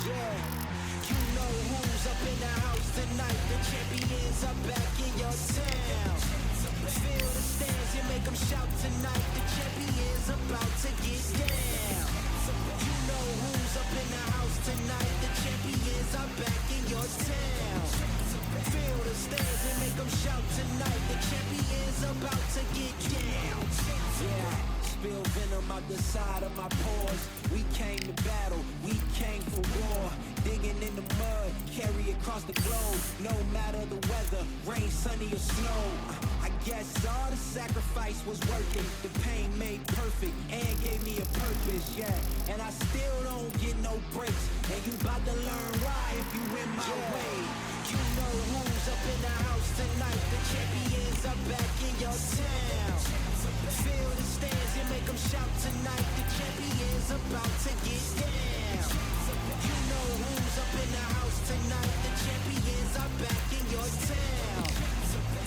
Yeah, you know who's up in the house tonight. The champions are back in your town. Feel the stands, you make them shout tonight. The champions about to get down. You know who's up in the house tonight. The champions are back in your town. Feel the stands and make them shout tonight. The champions about to get down. Yeah, spill venom out the side of my pores. We came to battle, we came for war. Digging in the mud, carry across the globe. No matter the weather, rain, sunny or snow. I guess all the sacrifice was worth it. The pain made perfect and gave me a purpose, yeah. And I still don't get no breaks. And you bout to learn why if you in my way. You know who's up in the house tonight. The champions are back in your town. Feel the stands and make them shout tonight. The champions about to get down. You know who's up in the house tonight. The champions are back in your town.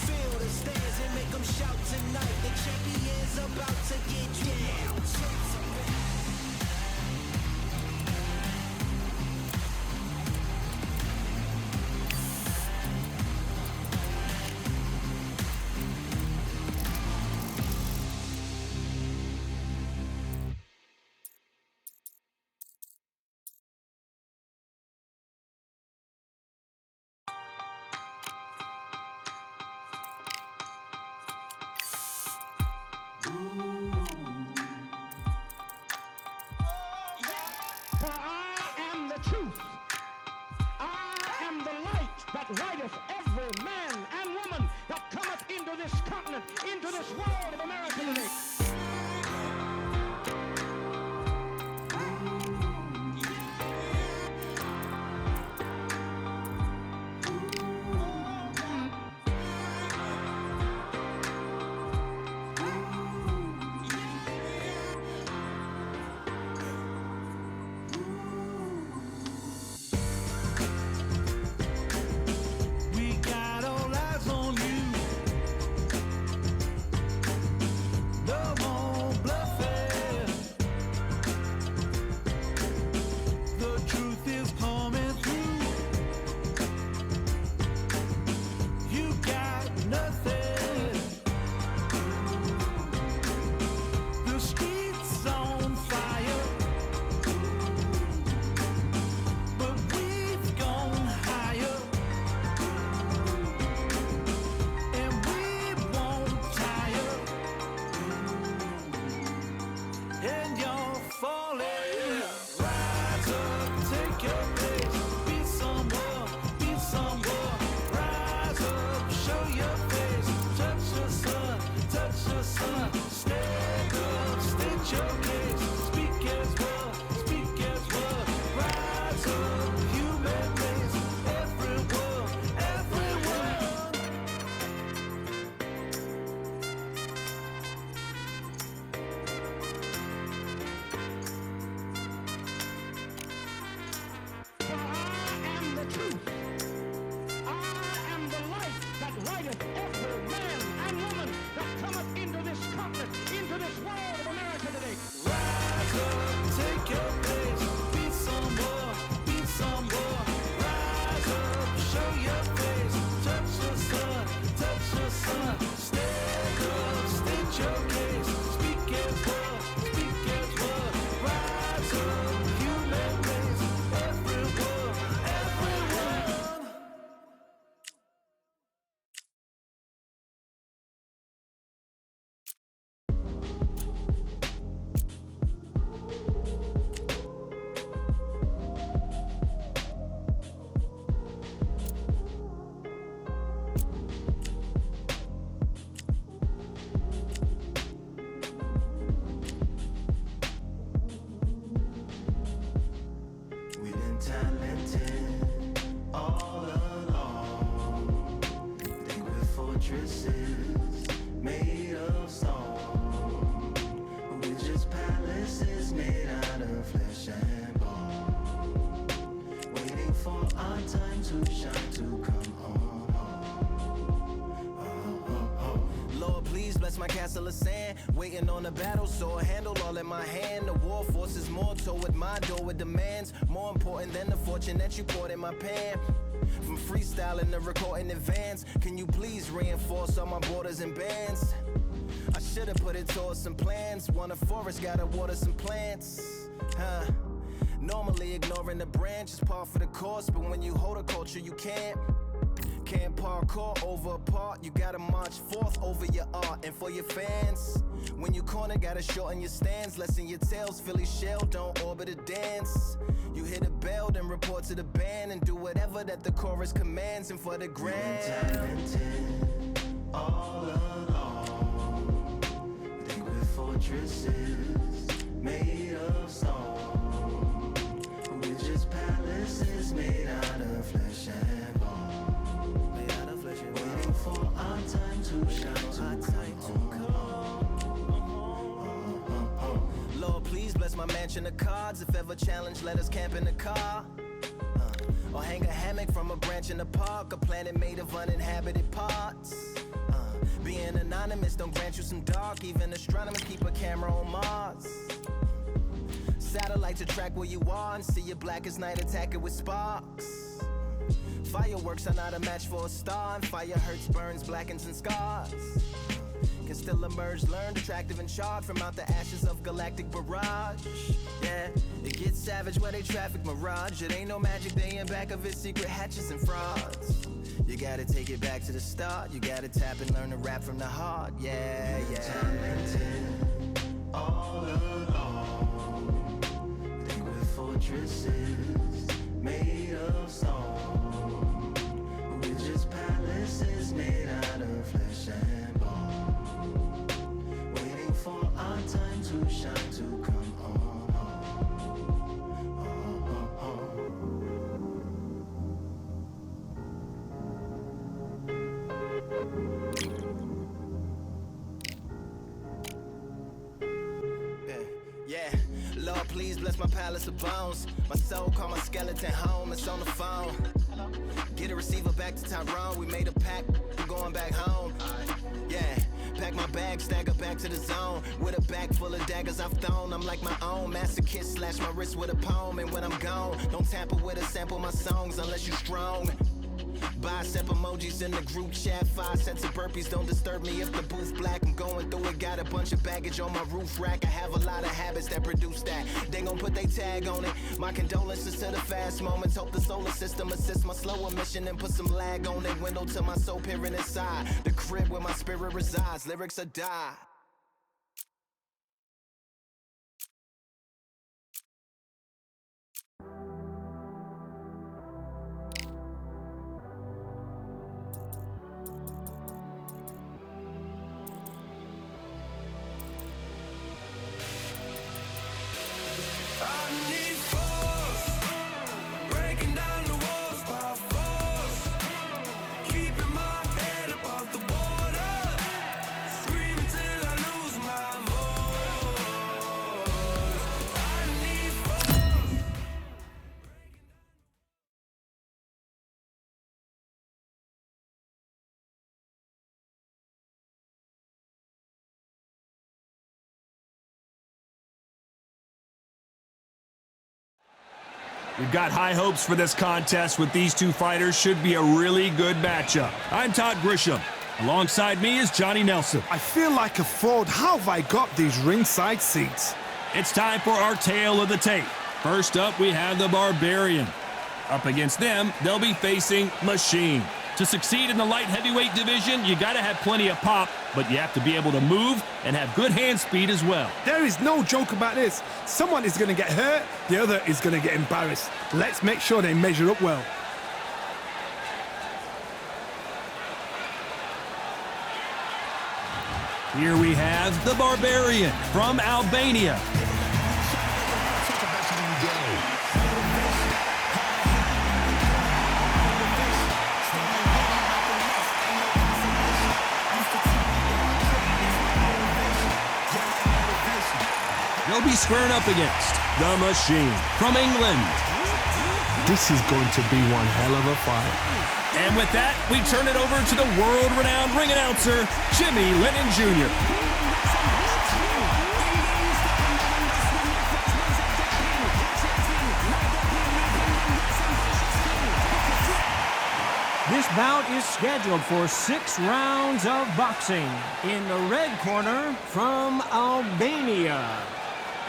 Feel the stands and make them shout tonight. The champions about to get down. Lighteth every man and woman that cometh into this continent, into this world of America today. That's my castle of sand, waiting on a battle, so a handle all in my hand. The war forces more toward my door with demands, more important than the fortune that you poured in my pan. From freestyling to recording advance, can you please reinforce all my borders and bands? I should've put it towards some plans. Want a forest, gotta water some plants. Normally ignoring the branch is par for the course, but when you hold a culture, you can't parkour over a part. You gotta march forth over your art and for your fans. When you corner, gotta shorten your stance, lessen your tails. Philly shell, don't orbit a dance. You hit a bell, then report to the band and do whatever that the chorus commands. And for the grand, talented all along. Think we're fortresses made of stone. We're just palaces made out of flesh and bone. Made out of flesh and bone. Waiting for our time to shine, to come. Lord, please bless my mansion of cards. If ever challenged, let us camp in the car. Or hang a hammock from a branch in the park. A planet made of uninhabited parts. Being anonymous don't grant you some dark. Even astronomers keep a camera on Mars. Satellite to track where you are and see you black as night, attack it with sparks. Fireworks are not a match for a star, and fire hurts, burns, blackens, and scars. Can still emerge, learned, attractive and charred from out the ashes of galactic barrage. Yeah, it gets savage where they traffic mirage. It ain't no magic day in back of it, secret hatches and frauds. You gotta take it back to the start. You gotta tap and learn to rap from the heart. Yeah, yeah. Talented all along. Think we're fortresses made of stone. We're just palaces made out of flesh and bone. Waiting for our time to shine, to come on. Yeah, Lord, please bless my palace of bones. My soul call my skeleton home, it's on the phone. Get a receiver back to Tyrone. We made a pact, we're going back home. Yeah, pack my bag, stagger back to the zone. With a bag full of daggers I've thrown. I'm like my own masochist, slash my wrist with a poem. And when I'm gone, don't tamper with or sample my songs unless you strong. Bicep emojis in the group chat, 5 sets of burpees, don't disturb me if the booth black. I'm going through it, got a bunch of baggage on my roof rack. I have a lot of habits that produce that. They gon' put they tag on it. My condolences to the fast moments. Hope the solar system assists my slow emission and put some lag on it. Window to my soul peering inside the crib where my spirit resides. Lyrics are die. We've got high hopes for this contest with these two fighters. Should be a really good matchup. I'm Todd Grisham. Alongside me is Johnny Nelson. I feel like a fraud. How have I got these ringside seats? It's time for our tale of the tape. First up, we have the Barbarian. Up against them, they'll be facing Machine. To succeed in the light heavyweight division, you gotta have plenty of pop, but you have to be able to move and have good hand speed as well. There is no joke about this. Someone is gonna get hurt, the other is gonna get embarrassed. Let's make sure they measure up well. Here we have the Barbarian from Albania. They'll be squaring up against the Machine from England. This is going to be one hell of a fight. And with that, we turn it over to the world-renowned ring announcer, Jimmy Lennon Jr. This bout is scheduled for 6 rounds of boxing. In the red corner, from Albania,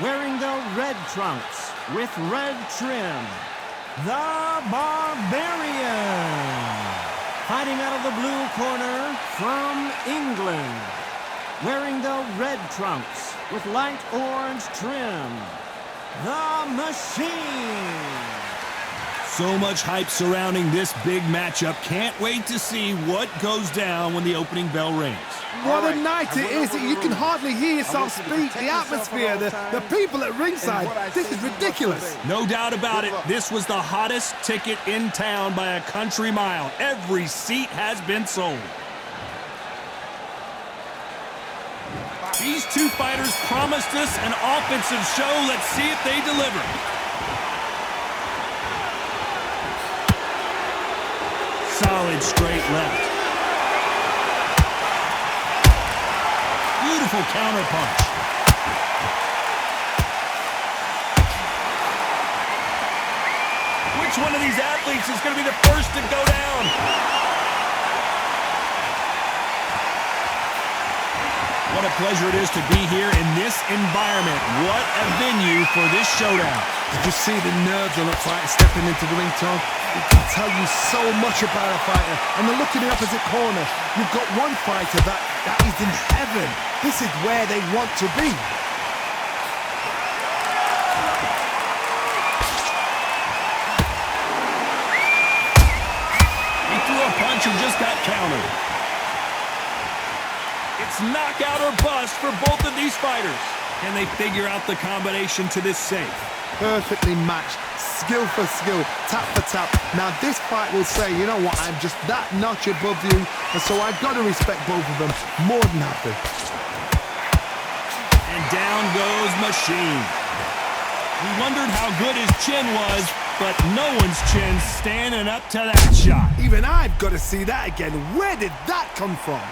wearing the red trunks with red trim, the Barbarian. Fighting out of the blue corner, from England, wearing the red trunks with light orange trim, the Machine. So much hype surrounding this big matchup. Can't wait to see what goes down when the opening bell rings. What a night it is. You can hardly hear yourself speak. The atmosphere, the people at ringside. This is ridiculous. No doubt about it. This was the hottest ticket in town by a country mile. Every seat has been sold. These two fighters promised us an offensive show. Let's see if they deliver. Solid straight left. Beautiful counter punch. Which one of these athletes is going to be the first to go down? What a pleasure it is to be here in this environment. What a venue for this showdown. Did you see the nerves on a fighter stepping into the ring, Tom? It can tell you so much about a fighter. And then look in the opposite corner. You've got one fighter that is in heaven. This is where they want to be. He threw a punch and just got countered. It's knockout or bust for both of these fighters. Can they figure out the combination to this safe? Perfectly matched, skill for skill, tap for tap. Now this fight will say, you know what, I'm just that notch above you, and so I've got to respect both of them more than happy. And down goes Machine. We wondered how good his chin was, but no one's chin standing up to that shot. Even I've got to see that again. Where did that come from?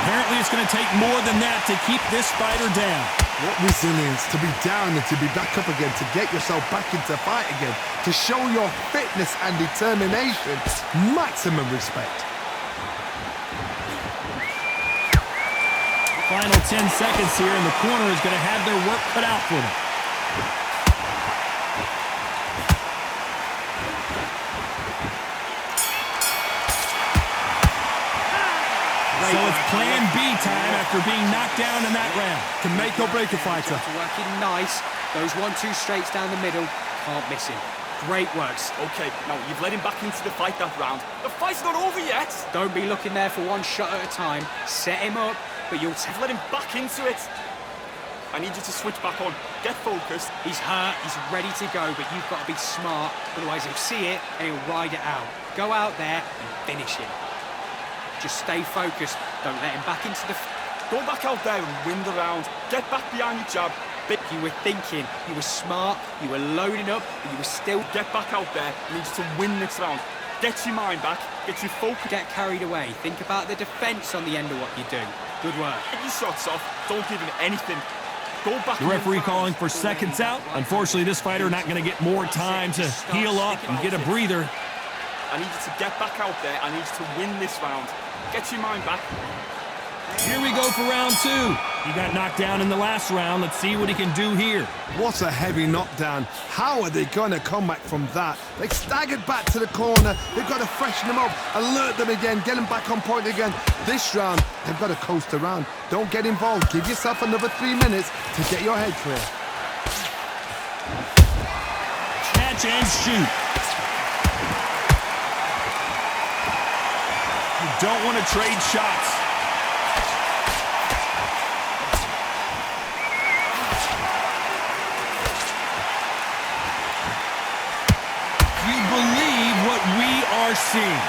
Apparently it's going to take more than that to keep this fighter down. What resilience to be down and to be back up again, to get yourself back into fight again, to show your fitness and determination. Maximum respect. Final 10 seconds here, and the corner is going to have their work cut out for them. So it's plan B time after being knocked down in that round. Can make or break a fighter. Working nice. Those 1-2 straights down the middle. Can't miss him. Great works. Okay, now you've let him back into the fight that round. The fight's not over yet. Don't be looking there for one shot at a time. Set him up, but you'll You've let him back into it. I need you to switch back on. Get focused. He's hurt, he's ready to go, but you've got to be smart. Otherwise he'll see it and he'll ride it out. Go out there and finish him. Just stay focused. Don't let him back into the... Go back out there and win the round. Get back behind your jab. You were thinking, you were smart, you were loading up, but you were still... Get back out there. I need you to win this round. Get your mind back. Get your focus. Get carried away. Think about the defense on the end of what you do. Good work. Get your shots off. Don't give him anything. Go back. The referee calling for seconds out. Unfortunately, this fighter not going to get more time to heal up and get a breather. I need you to get back out there. I need you to win this round. Get your mind back. Here we go for round 2. He got knocked down in the last round. Let's see what he can do here. What a heavy knockdown. How are they going to come back from that? They staggered back to the corner. They've got to freshen them up, alert them again, get them back on point again. This round, they've got to coast around. Don't get involved. Give yourself another 3 minutes to get your head clear. Catch and shoot. You don't want to trade shots. are seeing.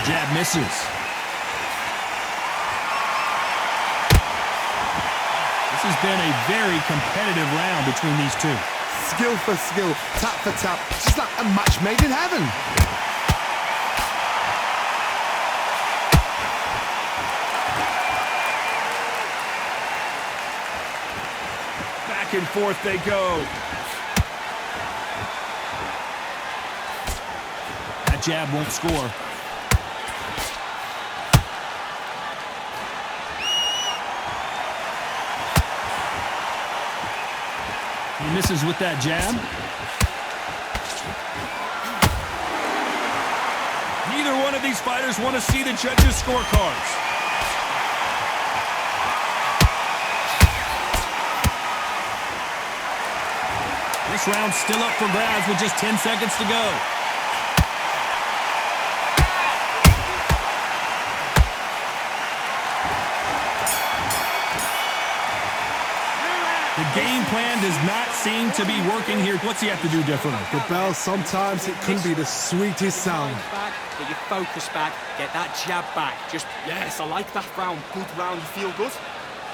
Jab misses. This has been a very competitive round between these two. Skill for skill, tap for tap, just like a match made in heaven. Back and forth they go. That jab won't score. He misses with that jab. Neither one of these fighters want to see the judges' scorecards. This round's still up for grabs with just 10 seconds to go. The game plan does not seem to be working here. What's he have to do differently? The bell, sometimes it can be the sweetest sound. Back, get your focus back, get that jab back. Just Yes, I like that round. Good round. You feel good?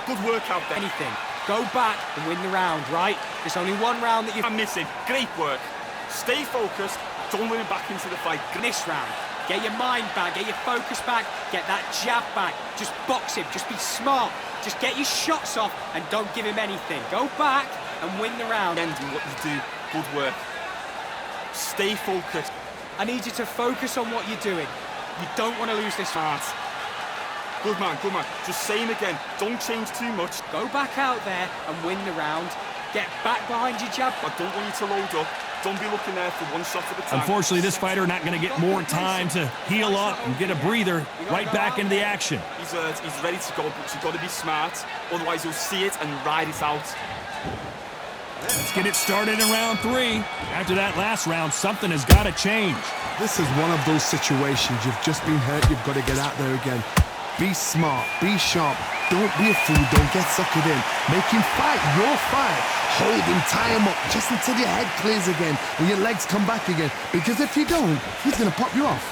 Good work out there. anything. Go back and win the round, right? There's only one round that you're I'm missing. Great work. Stay focused. Don't let him back into the fight. this round. Get your mind back, get your focus back, get that jab back. Just box him, just be smart. Just get your shots off and don't give him anything. Go back and win the round. Ending what you do. Good work. Stay focused. I need you to focus on what you're doing. You don't want to lose this fight. Good man, good man. Just same again. Don't change too much. Go back out there and win the round. Get back behind your jab. I don't want you to load up. Don't be looking there for one shot at a time. Unfortunately, this fighter not going to get more time to heal up and get a breather. Right back into the action. He's ready to go, but you've got to be smart. Otherwise, you'll see it and ride it out. Let's get it started in round 3. After that last round, something has got to change. This is one of those situations. You've just been hurt, you've got to get out there again. Be smart, be sharp, don't be a fool, don't get suckered in. Make him fight your fight. Hold him, tie him up, just until your head clears again and your legs come back again. Because if you don't, he's going to pop you off.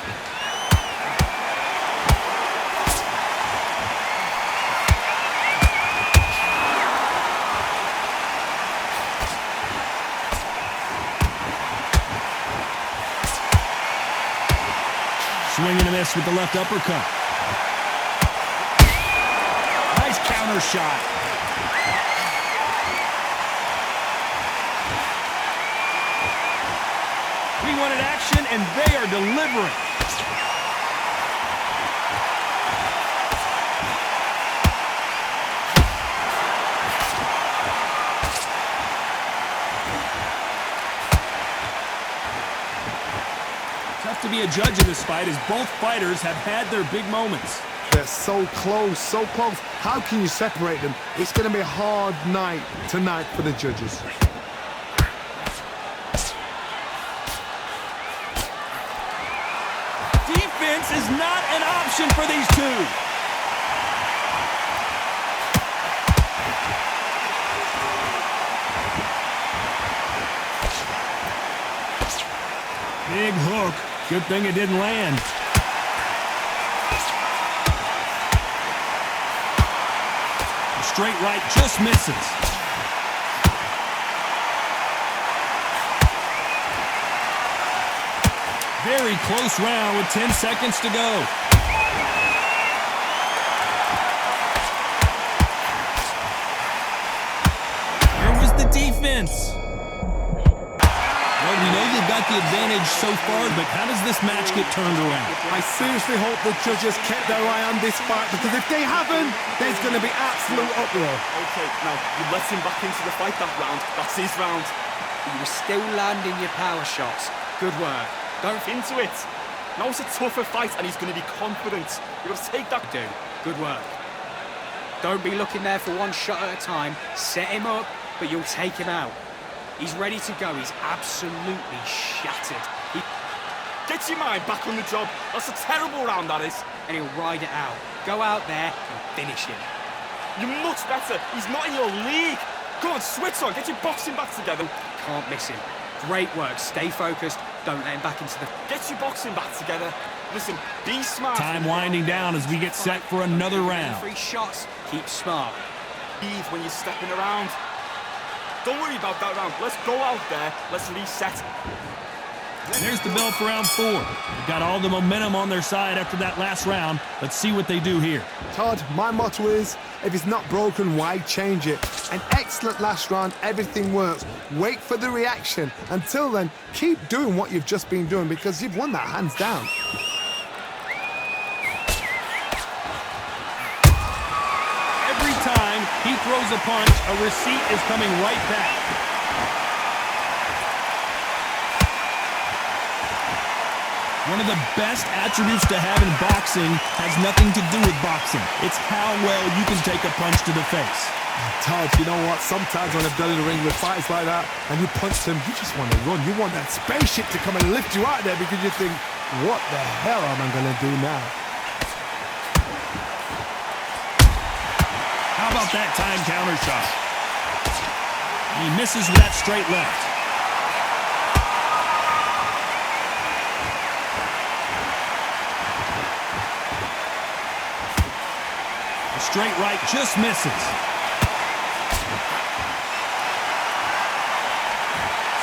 Swing and a miss with the left uppercut. Nice counter shot. We wanted action, and they are delivering. Tough to be a judge in this fight, as both fighters have had their big moments. They're so close, so close. How can you separate them? It's going to be a hard night tonight for the judges. Defense is not an option for these two. Big hook. Good thing it didn't land. The straight right just misses. Very close round with 10 seconds to go. Where was the defense? Well, we know they've got the advantage so far, but how does this match get turned around? I seriously hope the judges kept their eye on this fight, because if they haven't, there's going to be absolute uproar. Okay, now, you let him back into the fight that round. That's his round. You were still landing your power shots. Good work. Don't into it. Now it's a tougher fight, and he's going to be confident. You've got to take that. Dude, good work. Don't be looking there for one shot at a time. Set him up, but you'll take him out. He's ready to go. He's absolutely shattered. Get your mind back on the job. That's a terrible round, that is. And he'll ride it out. Go out there and finish him. You're much better. He's not in your league. Go on, switch on. Get your boxing back together. Can't miss him. Great work. Stay focused. Don't let him back into the... Get your boxing back together. Listen, be smart. Time winding down as we get set for another round. 3 shots. Keep smart. Breathe when you're stepping around. Don't worry about that round. Let's go out there. Let's reset. There's the bell for round 4. They've got all the momentum on their side after that last round. Let's see what they do here. Todd, my motto is, if it's not broken, why change it? An excellent last round, everything works. Wait for the reaction. Until then, keep doing what you've just been doing because you've won that hands down. Every time he throws a punch, a receipt is coming right back. One of the best attributes to have in boxing has nothing to do with boxing. It's how well you can take a punch to the face. Todd, you know what? Sometimes when I've done in the ring with fights like that and you punch them, you just want to run. You want that spaceship to come and lift you out there because you think, what the hell am I going to do now? How about that time counter shot? He misses with that straight left. Straight right just misses.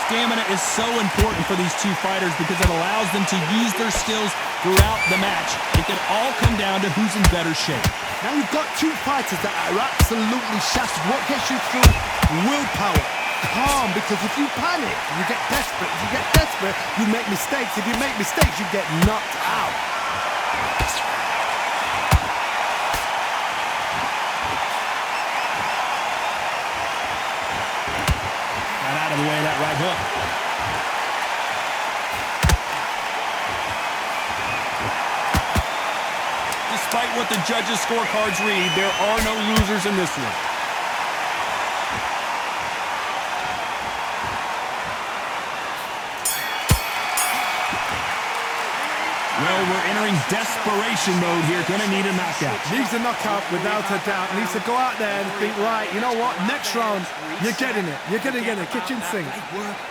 Stamina is so important for these two fighters because it allows them to use their skills throughout the match. It can all come down to who's in better shape. Now you've got two fighters that are absolutely shattered. What gets you through? Willpower. Calm, because if you panic, you get desperate. If you get desperate, you make mistakes. If you make mistakes, you get knocked out. Out of the way of that right hook. Despite what the judges' scorecards read, there are no losers in this one. Well, we're entering desperation mode here. Gonna need a knockout. Needs a knockout without a doubt. Needs to go out there and think, right, you know what? Next round, you're getting it. You're going to get a kitchen sink.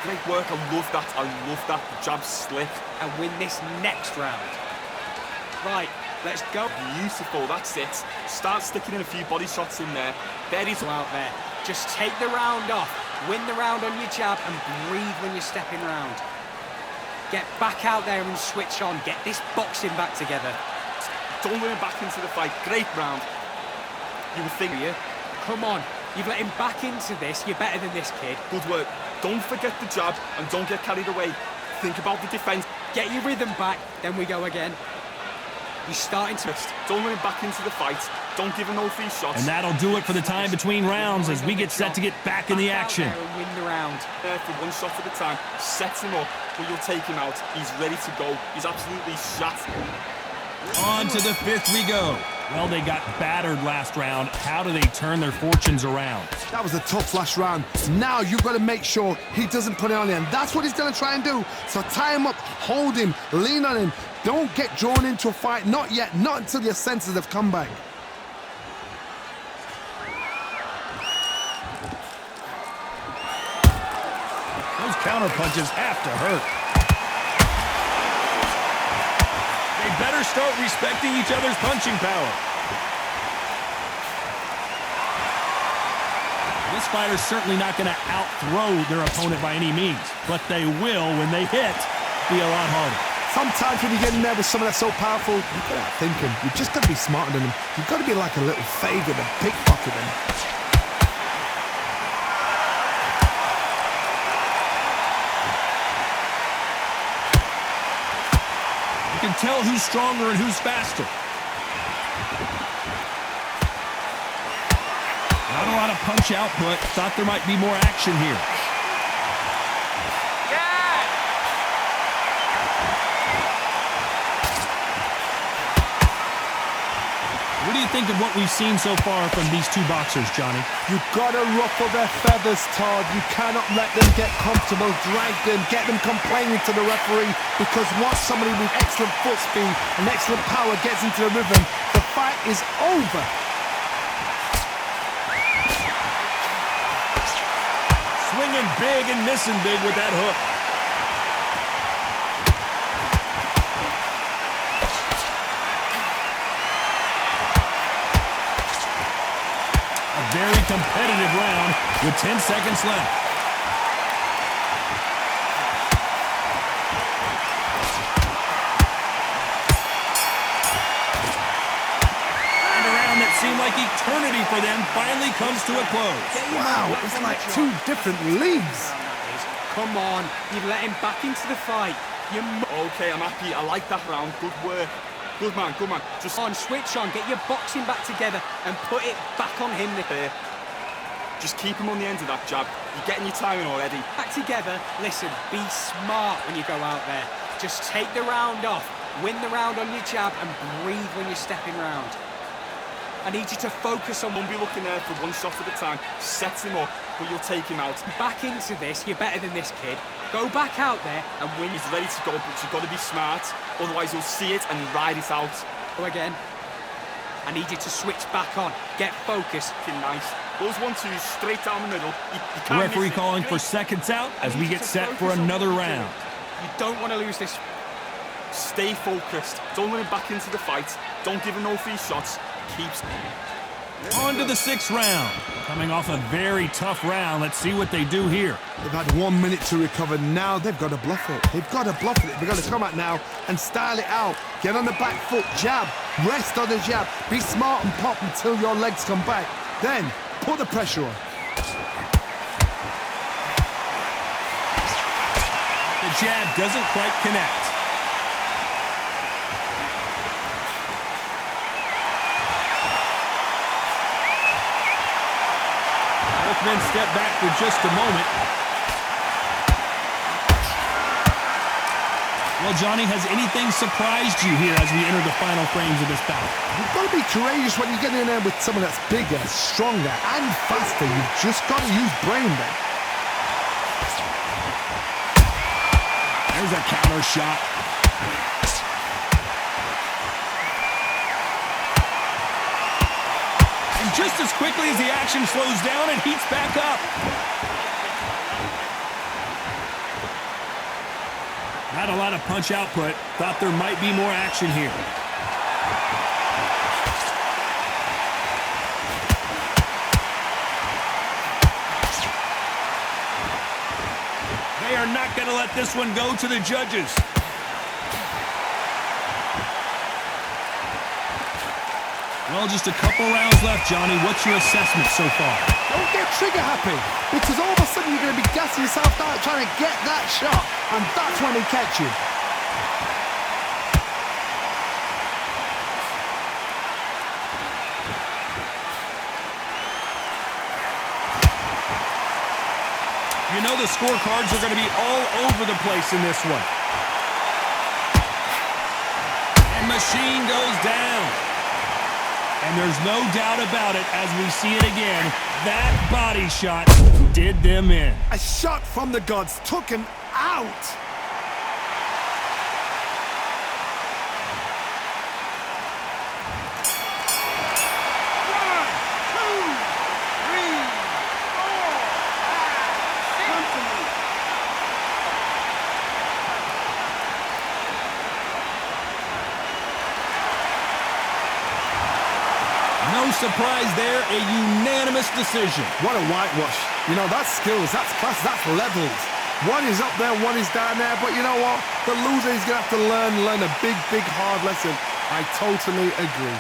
Great work. I love that. I love that. The jab's slick. And win this next round. Right, let's go. Beautiful. That's it. Start sticking in a few body shots in there. There is Out there. Just take the round off. Win the round on your jab and breathe when you're stepping round. Get back out there and switch on. Get this boxing back together. Don't let him back into the fight. Great round. You were thinking, Come on. You've let him back into this. You're better than this, kid. good work. Don't forget the jab and don't get carried away. Think about the defense. Get your rhythm back, then we go again. He's starting to... Don't let him back into the fight. Don't give him no free shots. And that'll do it for the time between rounds as we get set to get back in the action. Back out there and win the round. There for one shot at a time. Set him up, but you'll take him out. He's ready to go. He's absolutely shot. On to the 5th we go. Well, they got battered last round. How do they turn their fortunes around? That was a tough last round. Now you've got to make sure he doesn't put it on you, and that's what he's going to try and do. So tie him up, hold him, lean on him. Don't get drawn into a fight. Not yet. Not until your senses have come back. Those counter punches have to hurt. They better start respecting each other's punching power. This fighter's certainly not going to out-throw their opponent by any means, but they will, when they hit, be a lot harder. Sometimes when you get in there with someone that's so powerful, you've got to start thinking. You've just got to be smarter than them. You've got to be like a little favourite and pickpocket them. You can tell who's stronger and who's faster. Not a lot of punch output. Thought there might be more action here. What do you you think of what we've seen so far from these two boxers, Johnny? You've got to ruffle their feathers, Todd. You cannot let them get comfortable, drag them, get them complaining to the referee, because once somebody with excellent foot speed and excellent power gets into the rhythm, the fight is over. Swinging big and missing big with that hook. A very competitive round with 10 seconds left. And a round that seemed like eternity for them finally comes to a close. Wow, it's like two different leagues. Come on, you've let him back into the fight. Okay, I'm happy. I like that round. Good work. Good man, good man. Just on, switch on, get your boxing back together and put it back on him. there. Just keep him on the end of that jab. You're getting your timing already. Back together. Listen, be smart when you go out there. Just take the round off, win the round on your jab, and breathe when you're stepping round. I need you to focus on. Don't be looking there for one shot at a time. Set him up, but you'll take him out. Back into this. You're better than this kid. Go back out there and win. He's ready to go, but you've got to be smart. Otherwise, you'll see it and ride it out. Go again. I need you to switch back on. Get focused. Nice. Those 1-2s straight down the middle. You The can't referee miss it. calling for seconds out as we get set for another round. You don't want to lose this. Stay focused. Don't let him back into the fight. Don't give him no free shots. Keeps. On to the 6th round. Coming off a very tough round. Let's see what they do here. They've had 1 minute to recover. Now they've got to bluff it. They've got to bluff it. They've got to come out now and style it out. Get on the back foot, jab, rest on the jab. Be smart and pop until your legs come back. Then put the pressure on. The jab doesn't quite connect. Both men step back for just a moment. Well, Johnny, has anything surprised you here as we enter the final frames of this bout? You've got to be courageous when you get in there with someone that's bigger, stronger, and faster. You've just got to use brain then. There's a counter shot. And just as quickly as the action slows down, it heats back up. Not a lot of punch output. Thought there might be more action here. They are not going to let this one go to the judges. Well, just a couple rounds left, Johnny. What's your assessment so far? Don't get trigger happy, because all of a sudden you're going to be gassing yourself out trying to get that shot, and that's when they catch you. You know the scorecards are going to be all over the place in this one. And Machine goes down. And there's no doubt about it as we see it again. That body shot did them in. A shot from the gods took him out. No surprise there, a unanimous decision. What a whitewash. You know, that's skills, that's class, that's levels. One is up there, one is down there, but you know what? The loser is going to have to learn a big, hard lesson. I totally agree.